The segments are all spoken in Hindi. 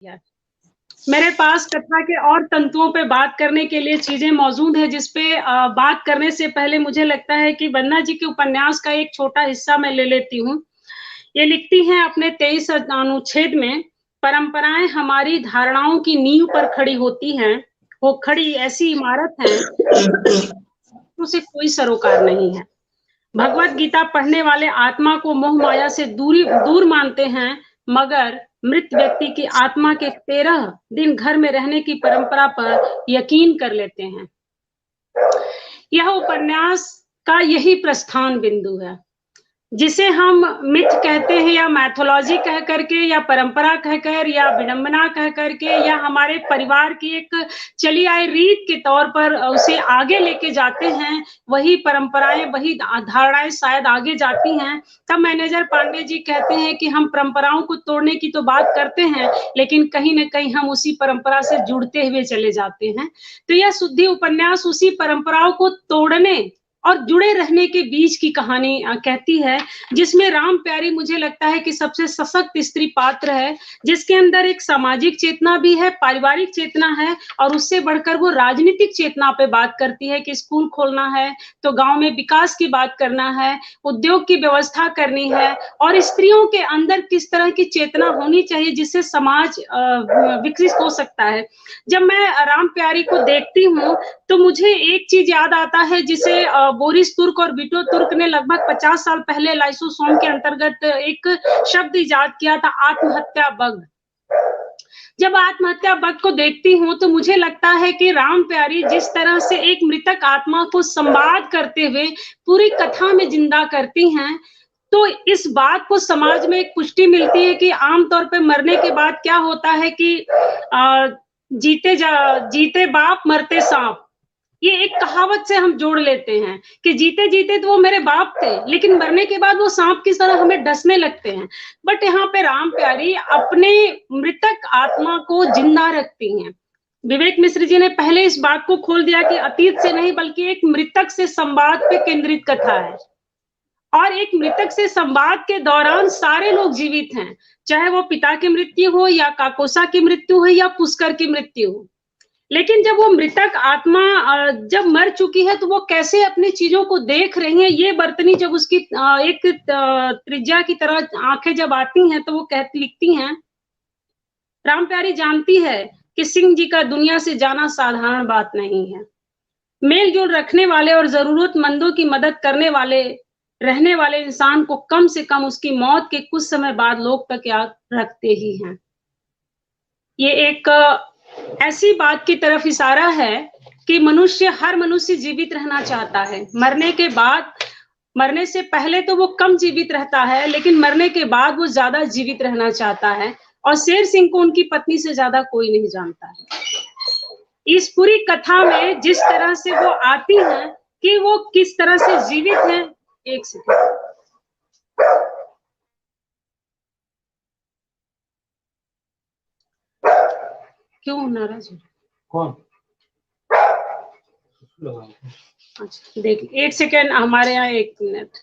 यार, मेरे पास कथा के और तंतुओं पे बात करने के लिए चीजें मौजूद है, जिसपे बात करने से पहले मुझे लगता है कि वंदना जी के उपन्यास का एक छोटा हिस्सा मैं ले लेती हूँ। ये लिखती हैं अपने 23 अनुच्छेद में, परंपराएं हमारी धारणाओं की नींव पर खड़ी होती हैं, वो खड़ी ऐसी इमारत है उसे कोई सरोकार नहीं है। भगवत गीता पढ़ने वाले आत्मा को मोह माया से दूर मानते हैं, मगर मृत व्यक्ति की आत्मा के 13 दिन घर में रहने की परंपरा पर यकीन कर लेते हैं। यह उपन्यास का यही प्रस्थान बिंदु है, जिसे हम मिथ कहते हैं या मैथोलॉजी कह करके या परंपरा कहकर या विडंबना कह करके या हमारे परिवार की एक चली आई रीत के तौर पर उसे आगे लेके जाते हैं। वही परंपराएं, वही धारणाएं शायद आगे जाती हैं। तब मैनेजर पांडे जी कहते हैं कि हम परंपराओं को तोड़ने की तो बात करते हैं, लेकिन कहीं ना कहीं हम उसी परंपरा से जुड़ते हुए चले जाते हैं। तो यह शुद्धि उपन्यास उसी परंपराओं को तोड़ने और जुड़े रहने के बीच की कहानी कहती है, जिसमें राम प्यारी मुझे लगता है कि सबसे सशक्त स्त्री पात्र है, जिसके अंदर एक सामाजिक चेतना भी है, पारिवारिक चेतना है, और उससे बढ़कर वो राजनीतिक चेतना पे बात करती है कि स्कूल खोलना है तो गांव में विकास की बात करना है, उद्योग की व्यवस्था करनी है, और स्त्रियों के अंदर किस तरह की चेतना होनी चाहिए जिससे समाज विकसित हो सकता है। जब मैं राम प्यारी को देखती हूँ तो मुझे एक चीज याद आता है, जिसे बोरिस तुर्क और बिटो तुर्क ने लगभग 50 साल पहले लाइसोसोम के अंतर्गत एक शब्द इजाद किया था, आत्महत्या बग। जब आत्महत्या बग को देखती हूँ तो मुझे लगता है कि राम प्यारी जिस तरह से एक मृतक आत्मा को संवाद करते हुए पूरी कथा में जिंदा करती हैं, तो इस बात को समाज में एक पुष्टि मिलती है कि आमतौर पे मरने के बाद क्या होता है कि जीते बाप मरते सांप। ये एक कहावत से हम जोड़ लेते हैं कि जीते जीते तो वो मेरे बाप थे, लेकिन मरने के बाद वो सांप की तरह हमें डसने लगते हैं। बट यहाँ पे राम प्यारी अपने मृतक आत्मा को जिंदा रखती हैं। विवेक मिश्र जी ने पहले इस बात को खोल दिया कि अतीत से नहीं बल्कि एक मृतक से संवाद पे केंद्रित कथा है, और एक मृतक से संवाद के दौरान सारे लोग जीवित हैं, चाहे वो पिता की मृत्यु हो या काकोसा की मृत्यु हो या पुष्कर की मृत्यु हो। लेकिन जब वो मृतक आत्मा जब मर चुकी है तो वो कैसे अपनी चीजों को देख रही है, ये बर्तनी जब उसकी एक त्रिज्या की तरह आंखें जब आती हैं तो वो लिखती हैं, राम प्यारी जानती है कि सिंह जी का दुनिया से जाना साधारण बात नहीं है। मेल जोल रखने वाले और जरूरतमंदों की मदद करने वाले रहने वाले इंसान को कम से कम उसकी मौत के कुछ समय बाद लोग तक याद रखते ही हैं। ये एक ऐसी बात की तरफ इशारा है कि हर मनुष्य जीवित रहना चाहता है। मरने के बाद, मरने से पहले तो वो कम जीवित रहता है, लेकिन मरने के बाद वो ज्यादा जीवित रहना चाहता है, और शेर सिंह को उनकी पत्नी से ज्यादा कोई नहीं जानता है। इस पूरी कथा में जिस तरह से वो आती हैं कि वो किस तरह से जीवित हैं। एक सेकंड, क्यों नाराज हो? कौन? अच्छा देख, एक सेकेंड, हमारे यहाँ एक मिनट।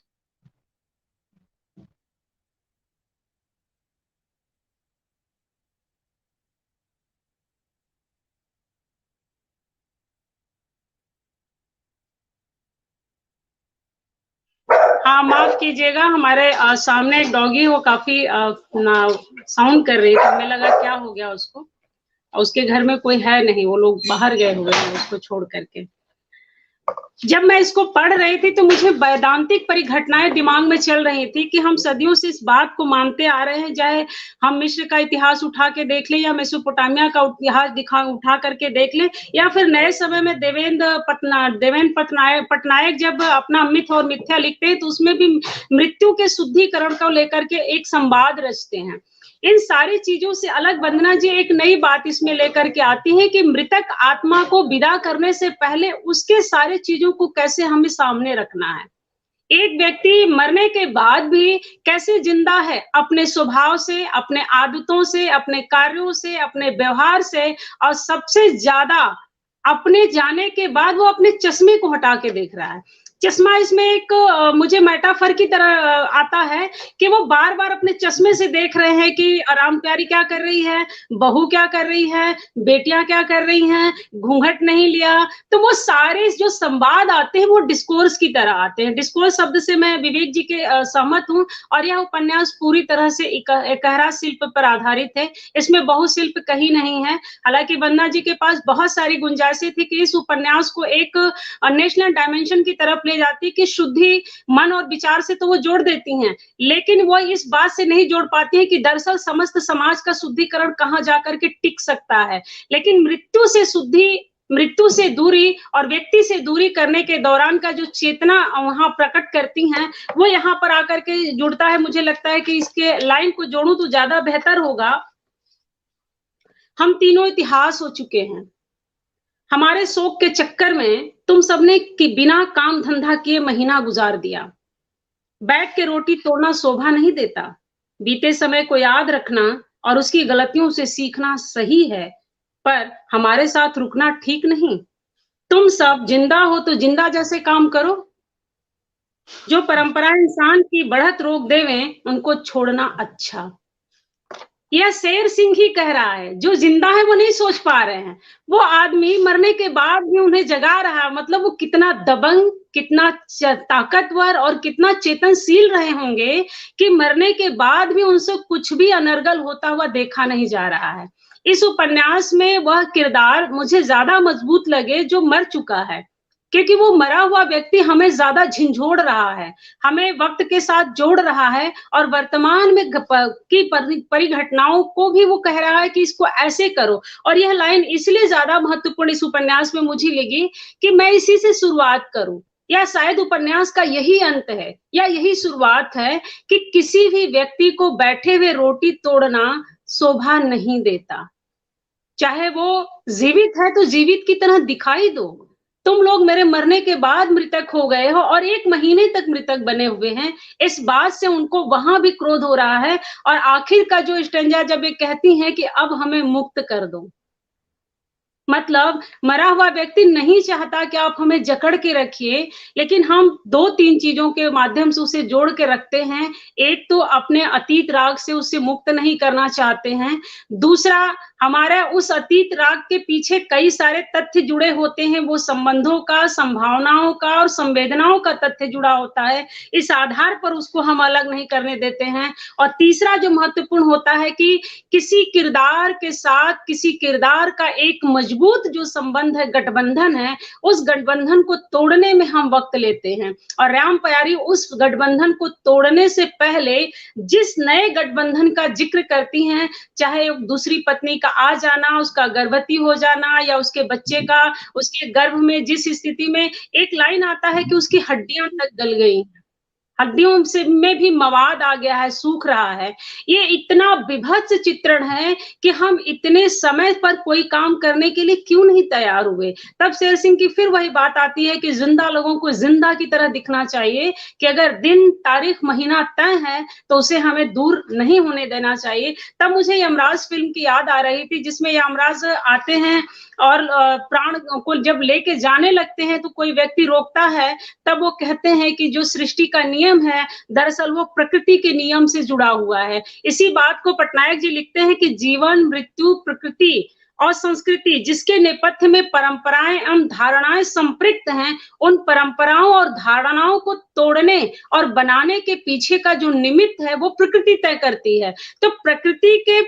हाँ माफ कीजिएगा, हमारे सामने एक डॉगी, वो काफी साउंड कर रही थी, हमें लगा क्या हो गया उसको। उसके घर में कोई है नहीं, वो लोग बाहर गए हुए हैं उसको छोड़ करके। जब मैं इसको पढ़ रही थी तो मुझे वैदांतिक परिघटनाएं दिमाग में चल रही थी कि हम सदियों से इस बात को मानते आ रहे हैं, चाहे हम मिस्र का इतिहास उठा के देख लें या मेसोपोटामिया का इतिहास उठा करके देख लें, या फिर नए समय में देवेंद्र पटनायक जब अपना मिथ और मिथ्या लिखते हैं तो उसमें भी मृत्यु के शुद्धिकरण को लेकर के एक संवाद रचते हैं। इन सारी चीजों से अलग वंदना जी एक नई बात इसमें लेकर के आती है कि मृतक आत्मा को विदा करने से पहले उसके सारे चीजों को कैसे हमें सामने रखना है। एक व्यक्ति मरने के बाद भी कैसे जिंदा है, अपने स्वभाव से, अपने आदतों से, अपने कार्यों से, अपने व्यवहार से, और सबसे ज्यादा अपने जाने के बाद वो अपने चश्मे को हटा के देख रहा है। चश्मा इसमें एक मुझे मेटाफर की तरह आता है कि वो बार-बार अपने चश्मे से देख रहे हैं कि राम प्यारी क्या कर रही है, बहू क्या कर रही है, बेटियाँ क्या कर रही हैं, घूंघट नहीं लिया। तो वो सारे जो संवाद आते हैं वो डिस्कोर्स की तरह आते हैं। डिस्कोर्स शब्द से मैं विवेक जी के सहमत हूँ और यह उपन्यास पूरी तरह से एकहरा शिल्प पर आधारित है। इसमें बहुशिल्प कहीं नहीं है। हालाँकि वंदना जी के पास बहुत सारी गुंजाइशें थी कि इस उपन्यास को एक नेशनल डायमेंशन की तरफ ले जाती है कि शुद्धि मन और विचार से तो वो जोड़ देती हैं, लेकिन वो इस बात से नहीं जोड़ पाती है कि दरअसल समस्त समाज का शुद्धिकरण कहाँ जाकर के टिक सकता है। लेकिन मृत्यु से दूरी और व्यक्ति से दूरी करने के दौरान का जो चेतना वहाँ प्रकट करती हैं, वो यहाँ पर आकर के जुड़ता है। मुझे लगता है कि इसके लाइन को जोड़ूँ तो ज़्यादा बेहतर होगा। हम तीनों इतिहास हो चुके हैं। हमारे शौक के चक्कर में तुम सबने कि बिना काम धंधा किए महीना गुजार दिया। बैठ के रोटी तोड़ना शोभा नहीं देता। बीते समय को याद रखना और उसकी गलतियों से सीखना सही है, पर हमारे साथ रुकना ठीक नहीं। तुम सब जिंदा हो तो जिंदा जैसे काम करो। जो परंपराएं इंसान की बढ़त रोक देवें, उनको छोड़ना अच्छा। यह शेर सिंह ही कह रहा है, जो जिंदा है वो नहीं सोच पा रहे हैं। वो आदमी मरने के बाद भी उन्हें जगा रहा है, मतलब वो कितना दबंग, कितना ताकतवर और कितना चेतनशील रहे होंगे कि मरने के बाद भी उनसे कुछ भी अनर्गल होता हुआ देखा नहीं जा रहा है। इस उपन्यास में वह किरदार मुझे ज्यादा मजबूत लगे जो मर चुका है, क्योंकि वो मरा हुआ व्यक्ति हमें ज्यादा झिंझोड़ रहा है, हमें वक्त के साथ जोड़ रहा है और वर्तमान में की परिघटनाओं को भी वो कह रहा है कि इसको ऐसे करो। और यह लाइन इसलिए ज्यादा महत्वपूर्ण इस उपन्यास में मुझे लगी कि मैं इसी से शुरुआत करूं, या शायद उपन्यास का यही अंत है या यही शुरुआत है कि किसी भी व्यक्ति को बैठे हुए रोटी तोड़ना शोभा नहीं देता। चाहे वो जीवित है तो जीवित की तरह दिखाई दो। तुम लोग मेरे मरने के बाद मृतक हो गए हो और 1 महीने तक मृतक बने हुए हैं। इस बात से उनको वहां भी क्रोध हो रहा है और आखिर का जो स्टैंजा जब ये कहती हैं कि अब हमें मुक्त कर दो, मतलब मरा हुआ व्यक्ति नहीं चाहता कि आप हमें जकड़ के रखिए, लेकिन हम 2-3 चीजों के माध्यम से उसे जोड़ के रखते हैं। एक तो अपने अतीत राग से उसे मुक्त नहीं करना चाहते हैं। दूसरा, हमारा उस अतीत राग के पीछे कई सारे तथ्य जुड़े होते हैं, वो संबंधों का, संभावनाओं का और संवेदनाओं का तथ्य जुड़ा होता है। इस आधार पर उसको हम अलग नहीं करने देते हैं। और तीसरा जो महत्वपूर्ण होता है कि किसी किरदार के साथ किसी किरदार का एक मजबूत जो संबंध है, गठबंधन है, उस गठबंधन को तोड़ने में हम वक्त लेते हैं। और राम प्यारी उस गठबंधन को तोड़ने से पहले जिस नए गठबंधन का जिक्र करती हैं, चाहे दूसरी पत्नी का आ जाना, उसका गर्भवती हो जाना या उसके बच्चे का उसके गर्भ में जिस स्थिति में एक लाइन आता है कि उसकी हड्डियां तक गल गई, हड्डियों से में भी मवाद आ गया है, सूख रहा है। ये इतना विभत्स चित्रण है कि हम इतने समय पर कोई काम करने के लिए क्यों नहीं तैयार हुए। तब शेर सिंह की फिर वही बात आती है कि जिंदा लोगों को जिंदा की तरह दिखना चाहिए, कि अगर दिन, तारीख, महीना तय है तो उसे हमें दूर नहीं होने देना चाहिए। तब मुझे यमराज फिल्म की याद आ रही थी, जिसमें यमराज आते हैं और प्राण को जब लेके जाने लगते हैं तो कोई व्यक्ति रोकता है, तब वो कहते हैं कि जो सृष्टि का नियम है, दरअसल वो प्रकृति के नियम से जुड़ा हुआ है। इसी बात को पटनायक जी लिखते हैं कि जीवन, मृत्यु, प्रकृति और संस्कृति जिसके नेपथ्य में परंपराएं एवं धारणाएं संपृक्त हैं, उन परंपराओं और धारणाओं को तोड़ने और बनाने के पीछे का जो निमित्त है वो प्रकृति तय करती है। तो प्रकृति के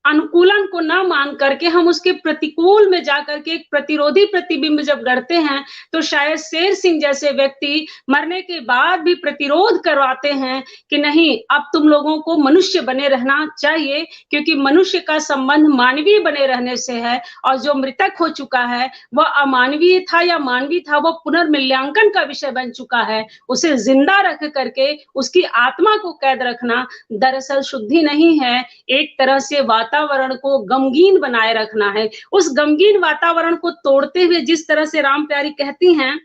अनुकूलन को ना मान करके हम उसके प्रतिकूल में जाकर के एक प्रतिरोधी प्रतिबिंब जब गढ़ते हैं, तो शायद शेर सिंह जैसे व्यक्ति मरने के बाद भी प्रतिरोध करवाते हैं कि नहीं, अब तुम लोगों को मनुष्य बने रहना चाहिए, क्योंकि मनुष्य का संबंध मानवीय बने रहने से है और जो मृतक हो चुका है वह अमानवीय था या मानवीय था, वह पुनर्मूल्यांकन का विषय बन चुका है। उसे जिंदा रख करके उसकी आत्मा को कैद रखना दरअसल शुद्धि नहीं है, एक तरह से वातावरण को गमगीन बनाए रखना है। उस गमगीन वातावरण को तोड़ते हुए जिस तरह से राम प्यारी कहती हैं,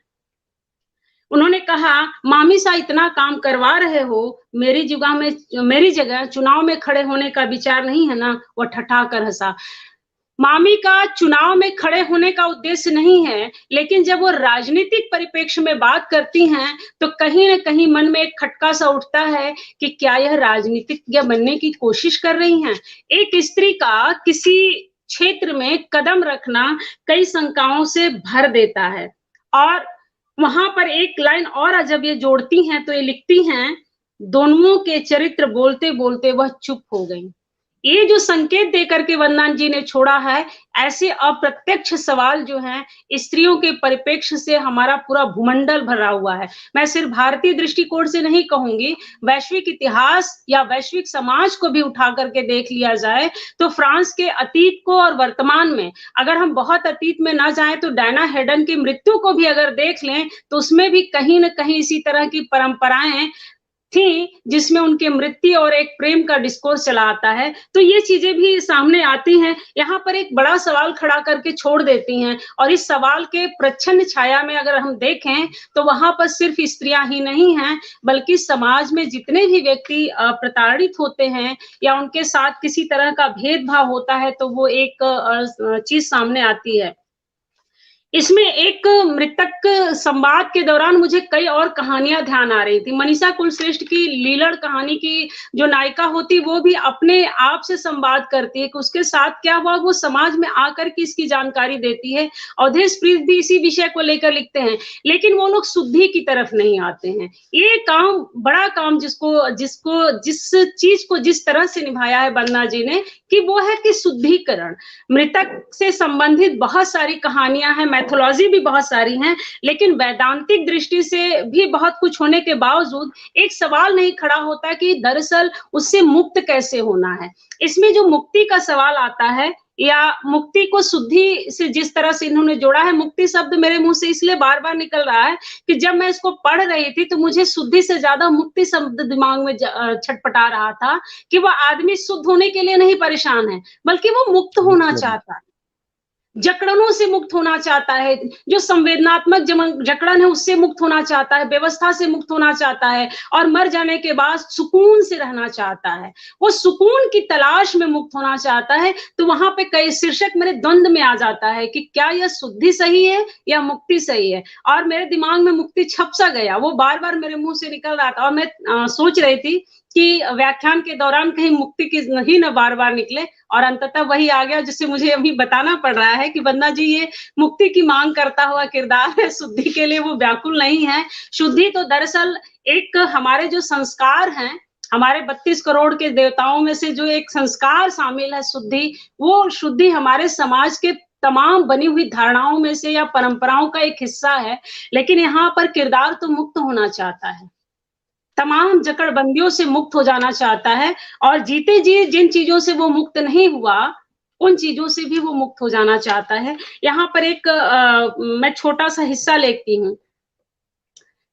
उन्होंने कहा, मामी सा इतना काम करवा रहे हो, मेरी जगह चुनाव में खड़े होने का विचार नहीं है ना? वो ठठाकर हंसा। मामी का चुनाव में खड़े होने का उद्देश्य नहीं है, लेकिन जब वो राजनीतिक परिप्रेक्ष्य में बात करती हैं, तो कहीं न कहीं मन में एक खटका सा उठता है कि क्या यह राजनीतिज्ञ बनने की कोशिश कर रही हैं? एक स्त्री का किसी क्षेत्र में कदम रखना कई शंकाओं से भर देता है और वहाँ पर एक लाइन और जब ये जोड़ती हैं, तो ये लिखती हैं, दोनों के चरित्र बोलते-बोलते वह चुप हो गईं। ये जो संकेत देकर के वंदना जी ने छोड़ा है, ऐसे अप्रत्यक्ष सवाल जो हैं, स्त्रियों के परिप्रेक्ष्य से हमारा पूरा भूमंडल भरा हुआ है। मैं सिर्फ भारतीय दृष्टिकोण से नहीं कहूँगी, वैश्विक इतिहास या वैश्विक समाज को भी उठा करके देख लिया जाए, तो फ्रांस के अतीत को और वर्तमान में, अगर हम बहुत अतीत में ना जाएँ, तो डायना हेडन की मृत्यु को भी अगर देख लें, तो उसमें भी कहीं न कहीं इसी तरह की परंपराएँ थी, जिसमें उनकी मृत्यु और एक प्रेम का डिस्कोर्स चला आता है, तो ये चीज़ें भी सामने आती हैं। यहाँ पर एक बड़ा सवाल खड़ा करके छोड़ देती हैं और इस सवाल के प्रच्छन्न छाया में अगर हम देखें, तो वहाँ पर सिर्फ़ स्त्रियाँ ही नहीं हैं, बल्कि समाज में जितने भी व्यक्ति प्रताड़ित होते हैं या उनके साथ किसी तरह का भेदभाव होता है, तो वो एक चीज़ सामने आती है। इसमें एक मृतक संवाद के दौरान मुझे कई और कहानियाँ ध्यान आ रही थी। मनीषा कुलश्रेष्ठ की लीलड़ कहानी की जो नायिका होती, वो भी अपने आप से संवाद करती है कि उसके साथ क्या हुआ, वो समाज में आकर के इसकी जानकारी देती है। अवधेश प्रीत भी इसी विषय को लेकर लिखते हैं, लेकिन वो लोग शुद्धि की तरफ नहीं आते हैं। ये काम, बड़ा काम जिसको जिसको जिस चीज़ को जिस तरह से निभाया है वंदना जी ने, कि वो है कि शुद्धिकरण। मृतक से संबंधित बहुत सारी कहानियाँ हैं, मैथोलॉजी भी बहुत सारी हैं, लेकिन वैदांतिक दृष्टि से भी बहुत कुछ होने के बावजूद एक सवाल नहीं खड़ा होता कि दरअसल उससे मुक्त कैसे होना है। इसमें जो मुक्ति का सवाल आता है या मुक्ति को शुद्धि से जिस तरह से इन्होंने जोड़ा है, मुक्ति शब्द मेरे मुँह से इसलिए बार-बार निकल रहा है कि जब मैं इसको पढ़ रही थी, तो मुझे शुद्धि से ज़्यादा मुक्ति शब्द दिमाग में छटपटा रहा था कि वो आदमी शुद्ध होने के लिए नहीं परेशान है, बल्कि वो मुक्त होना चाहता है। जकड़नों से मुक्त होना चाहता है, जो संवेदनात्मक जकड़न है उससे मुक्त होना चाहता है, व्यवस्था से मुक्त होना चाहता है और मर जाने के बाद सुकून से रहना चाहता है। वो सुकून की तलाश में मुक्त होना चाहता है, तो वहाँ पे कई शीर्षक मेरे द्वंद में आ जाता है कि क्या यह शुद्धि सही है या मुक्ति सही है? और मेरे दिमाग में मुक्ति छप सा गया, वो बार-बार मेरे मुँह से निकल रहा था और मैं सोच रही थी कि व्याख्यान के दौरान कहीं मुक्ति की ही ना बार-बार निकले और अंततः वही आ गया जिससे मुझे अभी बताना पड़ रहा है कि वंदना जी ये मुक्ति की मांग करता हुआ किरदार है, शुद्धि के लिए वो व्याकुल नहीं है। शुद्धि तो दरअसल एक हमारे जो संस्कार हैं, हमारे 32 करोड़ के देवताओं में से जो एक संस्कार शामिल है शुद्धि, वो शुद्धि हमारे समाज के तमाम बनी हुई धारणाओं में से या परंपराओं का एक हिस्सा है, लेकिन यहाँ पर किरदार तो मुक्त होना चाहता है। तमाम जकड़बंदियों से मुक्त हो जाना चाहता है और जीते जी जिन चीज़ों से वो मुक्त नहीं हुआ, उन चीज़ों से भी वो मुक्त हो जाना चाहता है। यहाँ पर एक मैं छोटा-सा हिस्सा लेती हूँ।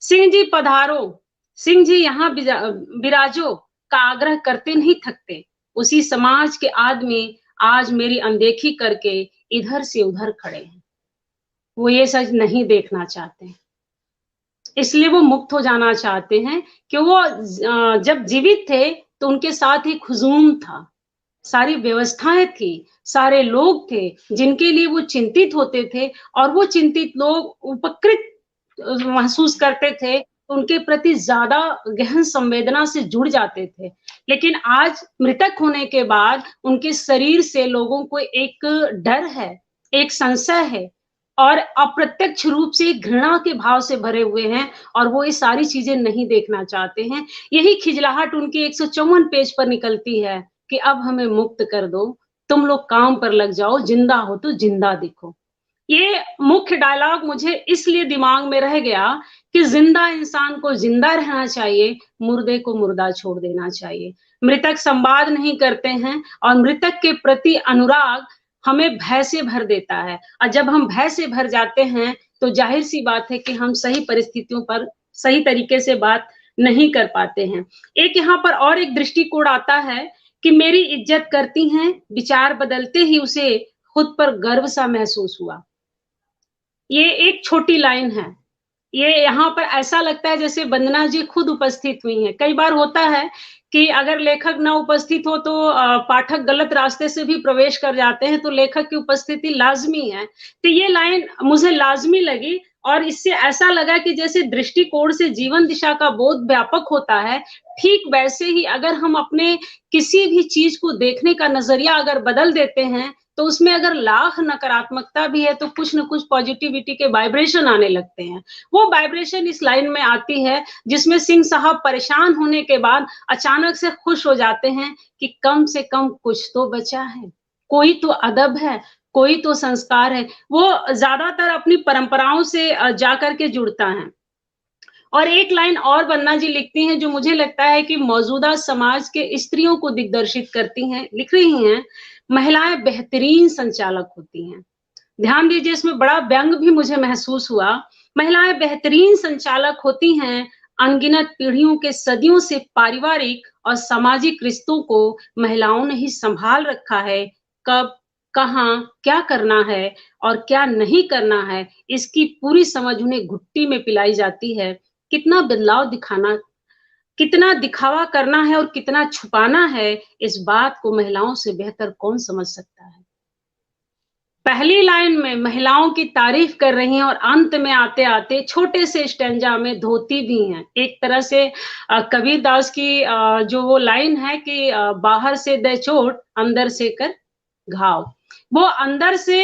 सिंह जी पधारो, सिंह जी यहाँ बिराजो का आग्रह करते नहीं थकते। उसी समाज के आदमी आज मेरी अनदेखी करके इधर से उधर खड़े हैं। वो ये सच नहीं देखना चाहते। इसलिए वो मुक्त हो जाना चाहते हैं कि वो जब जीवित थे, तो उनके साथ एक हुजूम था, सारी व्यवस्थाएँ थी, सारे लोग थे, जिनके लिए वो चिंतित होते थे और वो चिंतित लोग उपकृत महसूस करते थे, उनके प्रति ज़्यादा गहन संवेदना से जुड़ जाते थे। लेकिन आज मृतक होने के बाद उनके शरीर से लोगों को एक डर है, एक संशय है और अप्रत्यक्ष रूप से घृणा के भाव से भरे हुए हैं और वो ये सारी चीज़ें नहीं देखना चाहते हैं। यही खिजलाहट उनकी 154 पेज पर निकलती है कि अब हमें मुक्त कर दो, तुम लोग काम पर लग जाओ, जिंदा हो तो जिंदा दिखो। ये मुख्य डायलॉग मुझे इसलिए दिमाग में रह गया कि जिंदा इंसान को जिंदा रहना चाहिए, मुर्दे को मुर्दा छोड़ देना चाहिए। मृतक संवाद नहीं करते हैं और मृतक के प्रति अनुराग हमें भय से भर देता है और जब हम भय से भर जाते हैं, तो ज़ाहिर-सी बात है कि हम सही परिस्थितियों पर सही तरीके से बात नहीं कर पाते हैं। एक यहाँ पर और एक दृष्टिकोण आता है कि मेरी इज़्ज़त करती हैं, विचार बदलते ही उसे खुद पर गर्व सा महसूस हुआ। ये एक छोटी लाइन है, ये यहाँ पर ऐसा लगता है जैसे वंदना जी खुद उपस्थित हुई हैं। कई बार होता है कि अगर लेखक ना उपस्थित हो तो पाठक गलत रास्ते से भी प्रवेश कर जाते हैं, तो लेखक की उपस्थिति लाज़मी है। तो ये लाइन मुझे लाज़मी लगी और इससे ऐसा लगा कि जैसे दृष्टिकोण से जीवन दिशा का बोध व्यापक होता है, ठीक वैसे ही अगर हम अपने किसी भी चीज़ को देखने का नज़रिया अगर बदल देते हैं, तो उसमें अगर लाख नकारात्मकता भी है, तो कुछ न कुछ पॉज़िटिविटी के वाइब्रेशन आने लगते हैं। वो वाइब्रेशन इस लाइन में आती है, जिसमें सिंह साहब परेशान होने के बाद अचानक से खुश हो जाते हैं कि कम से कम कुछ तो बचा है, कोई तो अदब है, कोई तो संस्कार है। वो ज़्यादातर अपनी परंपराओं से जाकर के जुड़ता है। और एक लाइन और बन्ना जी लिखती हैं जो मुझे लगता है कि मौजूदा समाज के स्त्रियों को दिग्दर्शित करती हैं, लिख रही हैं, महिलाएँ बेहतरीन संचालक होती हैं। ध्यान दीजिए इसमें बड़ा व्यंग भी मुझे महसूस हुआ। महिलाएँ बेहतरीन संचालक होती हैं, अनगिनत पीढ़ियों के सदियों से पारिवारिक और सामाजिक रिश्तों को महिलाओं ने ही सँभाल रखा है। कब, कहाँ, क्या करना है और क्या नहीं करना है, इसकी पूरी समझ उन्हें घुट्टी में पिलाई जाती है। कितना बदलाव दिखाना कितना दिखावा करना है और कितना छुपाना है, इस बात को महिलाओं से बेहतर कौन समझ सकता है। पहली लाइन में महिलाओं की तारीफ कर रही हैं और अंत में आते-आते छोटे से स्टैन्ज़ा में धोती भी हैं। एक तरह से कबीरदास की जो वो लाइन है कि बाहर से दे चोट, अंदर से कर घाव। वो अंदर से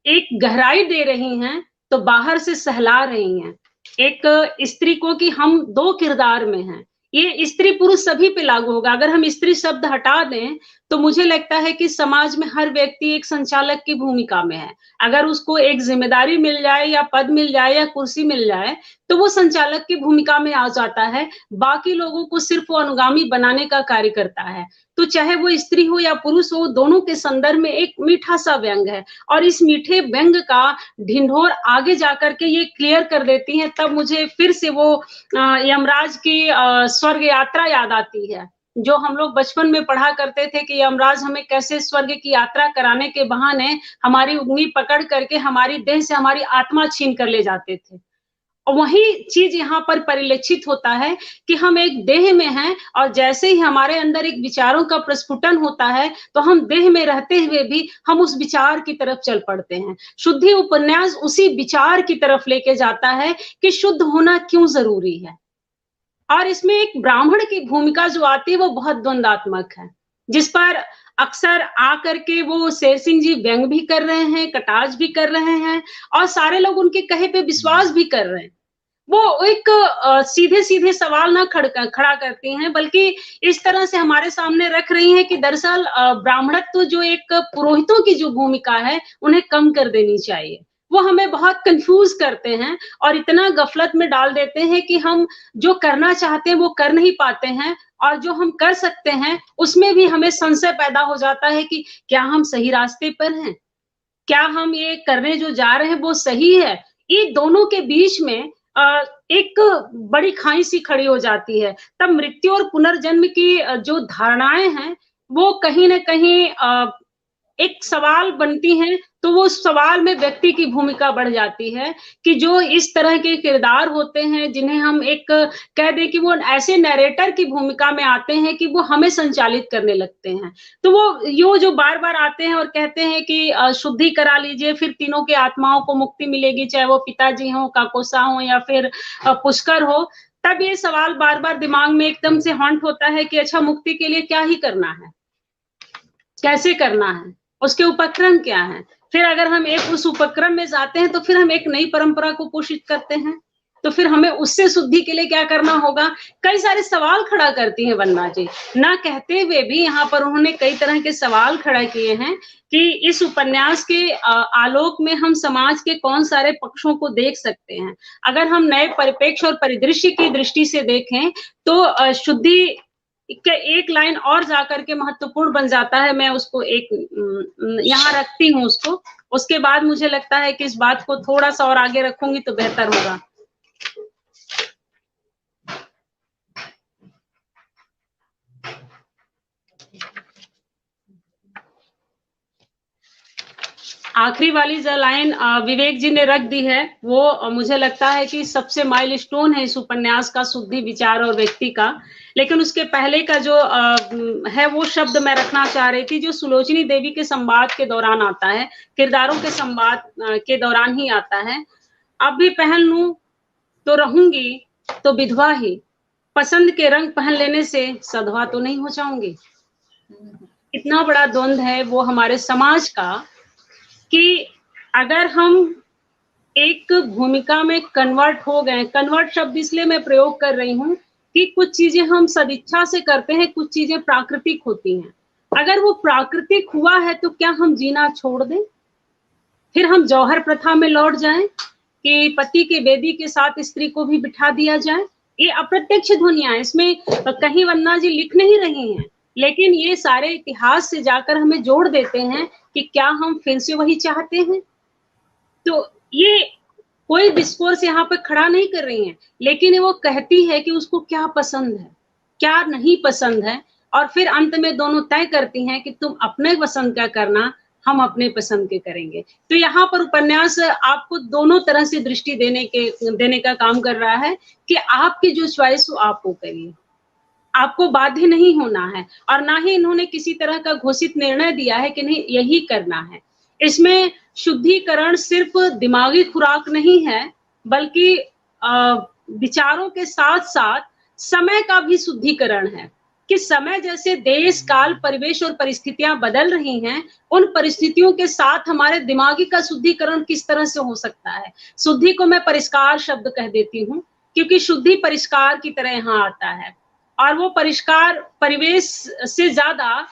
एक गहराई दे रही हैं, तो बाहर से सहला रही हैं। एक स्त्री को कि हम 2 किरदार में हैं। ये स्त्री-पुरुष सभी पे लागू होगा। अगर हम स्त्री शब्द हटा दें, तो मुझे लगता है कि समाज में हर व्यक्ति एक संचालक की भूमिका में है। अगर उसको एक ज़िम्मेदारी मिल जाए या पद मिल जाए या कुर्सी मिल जाए, तो वो संचालक की भूमिका में आ जाता है। बाकी लोगों को सिर्फ़ वो अनुगामी बनाने का कार्य करता है। तो चाहे वो स्त्री हो या पुरुष हो, दोनों के संदर्भ में एक मीठा-सा व्यंग है और इस मीठे व्यंग का ढिंढोर आगे जाकर के ये क्लियर कर देती हैं, तब मुझे फिर से वो यमराज की स्वर्ग यात्रा याद आती है। जो हम लोग बचपन में पढ़ा करते थे कि यमराज हमें कैसे स्वर्ग की यात्रा कराने के बहाने हमारी उँगली पकड़ करके हमारी देह से हमारी आत्मा छीन कर ले जाते थे। और वही चीज़ यहाँ पर परिलक्षित होता है कि हम एक देह में हैं और जैसे ही हमारे अंदर एक विचारों का प्रस्फुटन होता है, तो हम देह में रहते हुए भी हम उस विचार की तरफ चल पड़ते हैं। शुद्धि उपन्यास उसी विचार की तरफ लेके जाता है कि शुद्ध होना क्यों ज़रूरी है। और इसमें एक ब्राह्मण की भूमिका जो आती है वो बहुत द्वंदात्मक है, जिस पर अक्सर आकर के वो शेर सिंह जी व्यंग भी कर रहे हैं, कटाक्ष भी कर रहे हैं और सारे लोग उनके कहे पे विश्वास भी कर रहे हैं। वो एक सीधे-सीधे सवाल ना खड़ा करती हैं, बल्कि इस तरह से हमारे सामने रख रही हैं कि दरअसल ब्राह्मणत्व जो एक पुरोहितों की जो भूमिका है, उन्हें कम कर देनी चाहिए। वो हमें बहुत कन्फ्यूज़ करते हैं और इतना गफ़लत में डाल देते हैं कि हम जो करना चाहते हैं, वो कर नहीं पाते हैं और जो हम कर सकते हैं, उसमें भी हमें संशय पैदा हो जाता है कि क्या हम सही रास्ते पर हैं? क्या हम ये करने जो जा रहे हैं वो सही है? ये दोनों के बीच में एक बड़ी खाई सी खड़ी हो जाती है। तब मृत्यु और पुनर्जन्म की जो धारणाएँ हैं, वो कहीं न कहीं एक सवाल बनती हैं, तो वो सवाल में व्यक्ति की भूमिका बढ़ जाती है कि जो इस तरह के किरदार होते हैं, जिन्हें हम एक कह दें कि वो ऐसे नैरेटर की भूमिका में आते हैं कि वो हमें संचालित करने लगते हैं। तो वो यो जो बार-बार आते हैं और कहते हैं कि शुद्धि करा लीजिए, फिर तीनों की आत्माओं को मुक्ति मिलेगी, चाहे वो पिताजी हों, काकोसा हों या फिर पुष्कर हो। तब ये सवाल बार-बार दिमाग में एकदम से हॉन्ट होता है कि अच्छा मुक्ति के लिए क्या ही करना है? कैसे करना है? उसके उपक्रम क्या हैं? फिर अगर हम एक उस उपक्रम में जाते हैं, तो फिर हम एक नई परंपरा को पोषित करते हैं। तो फिर हमें उससे शुद्धि के लिए क्या करना होगा? कई सारे सवाल खड़ा करती हैं वंदना जी। ना कहते हुए भी यहाँ पर उन्होंने कई तरह के सवाल खड़ा किए हैं कि इस उपन्यास के आलोक में हम समाज के कौन सारे पक्षों को देख सकते हैं। अगर हम नए परिप्रेक्ष्य और परिदृश्य की दृष्टि से देखें, तो शुद्धि के एक लाइन और जाकर के महत्वपूर्ण बन जाता है, मैं उसको एक यहाँ रखती हूँ उसको, उसके बाद मुझे लगता है कि इस बात को थोड़ा-सा और आगे रखूँगी तो बेहतर होगा। आखिरी वाली जो लाइन विवेक जी ने रख दी है, वो मुझे लगता है कि सबसे माइलस्टोन है इस उपन्यास का, शुद्धि विचार और व्यक्ति का। लेकिन उसके पहले का जो है वो शब्द मैं रखना चाह रही थी, जो सुलोचनी देवी के संवाद के दौरान आता है, किरदारों के संवाद के दौरान ही आता है। अब भी पहन लूं तो रहूंगी तो विधवा ही, पसंद के रंग पहन लेने से सधवा तो नहीं हो जाऊंगी। इतना बड़ा द्वंद है वो हमारे समाज का, कि अगर हम एक भूमिका में कन्वर्ट हो गए, कन्वर्ट शब्द इसलिए मैं प्रयोग कर रही हूँ कि कुछ चीजें हम सदिच्छा से करते हैं, कुछ चीजें प्राकृतिक होती हैं। अगर वो प्राकृतिक हुआ है तो क्या हम जीना छोड़ दें? फिर हम जौहर प्रथा में लौट जाएं कि पति के वेदी के साथ स्त्री को भी बिठा दिया जाए? ये अप्रत्यक्ष ध्वनियां, इसमें कहीं वंदना जी लिख नहीं रही हैं, लेकिन ये सारे इतिहास से जाकर हमें जोड़ देते हैं कि क्या हम फिर से वही चाहते हैं? तो ये कोई डिस्कोर्स यहाँ पे खड़ा नहीं कर रही है, लेकिन वो कहती है कि उसको क्या पसंद है, क्या नहीं पसंद है, और फिर अंत में दोनों तय करती हैं कि तुम अपने पसंद का करना, हम अपने पसंद के करेंगे। तो यहाँ पर उपन्यास आपको दोनों तरह से दृष्टि देने का काम कर रहा है कि आपकी जो चॉइस हो आप वो करिए, आपको बाध्य नहीं होना है, और ना ही इन्होंने किसी तरह का घोषित निर्णय दिया है कि नहीं यही करना है। इसमें शुद्धिकरण सिर्फ दिमागी खुराक नहीं है, बल्कि विचारों के साथ साथ समय का भी शुद्धिकरण है, कि समय जैसे देश काल परिवेश और परिस्थितियां बदल रही हैं, उन परिस्थितियों के साथ हमारे दिमागी का शुद्धिकरण किस तरह से हो सकता है। शुद्धि को मैं परिष्कार शब्द कह देती हूँ, क्योंकि शुद्धि परिष्कार की तरह यहाँ आता है, और वो परिष्कार परिवेश से ज्यादा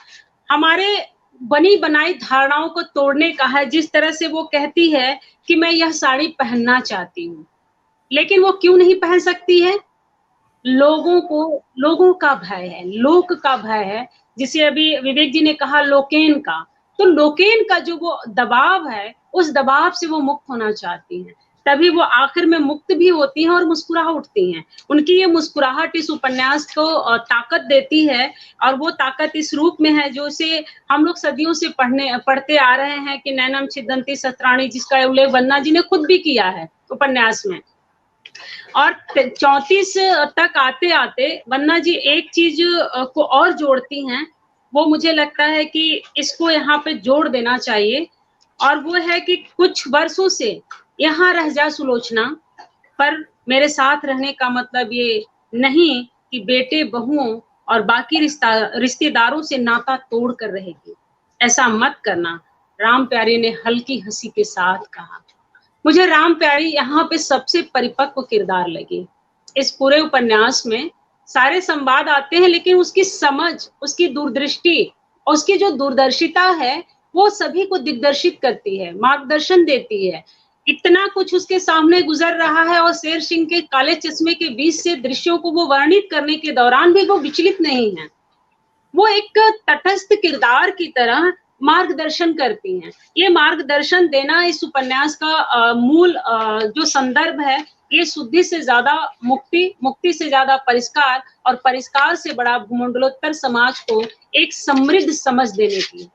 हमारे बनी बनाई धारणाओं को तोड़ने का है। जिस तरह से वो कहती है कि मैं यह साड़ी पहनना चाहती हूँ, लेकिन वो क्यों नहीं पहन सकती है? लोगों का भय है, लोक का भय है, जिसे अभी विवेक जी ने कहा लोकेन का। तो लोकेन का जो वो दबाव है, उस दबाव से वो मुक्त होना चाहती हैं, तभी वो आखिर में मुक्त भी होती हैं और मुस्कुरा उठती हैं। उनकी ये मुस्कुराहट इस उपन्यास को ताकत देती है, और वो ताकत इस रूप में है जो से हम लोग सदियों से पढ़ते आ रहे हैं कि नैनम छिदन्ति शस्त्राणि, जिसका उल्लेख वंदना जी ने खुद भी किया है उपन्यास में। और 34 तक आते आते वंदना जी एक चीज को और जोड़ती हैं, वो मुझे लगता है कि इसको यहाँ पे जोड़ देना चाहिए, और वो है कि कुछ वर्षों से यहाँ रह जा सुलोचना, पर मेरे साथ रहने का मतलब ये नहीं कि बेटे बहुओं और बाकी रिश्तेदारों से नाता तोड़ कर रहेगी। ऐसा मत करना, राम प्यारे ने हल्की हंसी के साथ कहा। मुझे राम प्यारी यहाँ पे सबसे परिपक्व किरदार लगी। इस पूरे उपन्यास में सारे संवाद आते हैं, लेकिन उसकी समझ, उसकी दूरदृष्टि, उसकी जो दूरदर्शिता है, वो सभी को दिग्दर्शित करती है, मार्गदर्शन देती है। इतना कुछ उसके सामने गुजर रहा है, और शेर सिंह के काले चश्मे के बीच से दृश्यों को वो वर्णित करने के दौरान भी वो विचलित नहीं है। वो एक तटस्थ किरदार की तरह मार्गदर्शन करती हैं। ये मार्गदर्शन देना इस उपन्यास का मूल जो संदर्भ है, ये शुद्धि से ज्यादा मुक्ति, मुक्ति से ज्यादा परिष्कार, और परिष्कार से बड़ा भूमंडलोत्तर समाज को एक समृद्ध समझ देने की।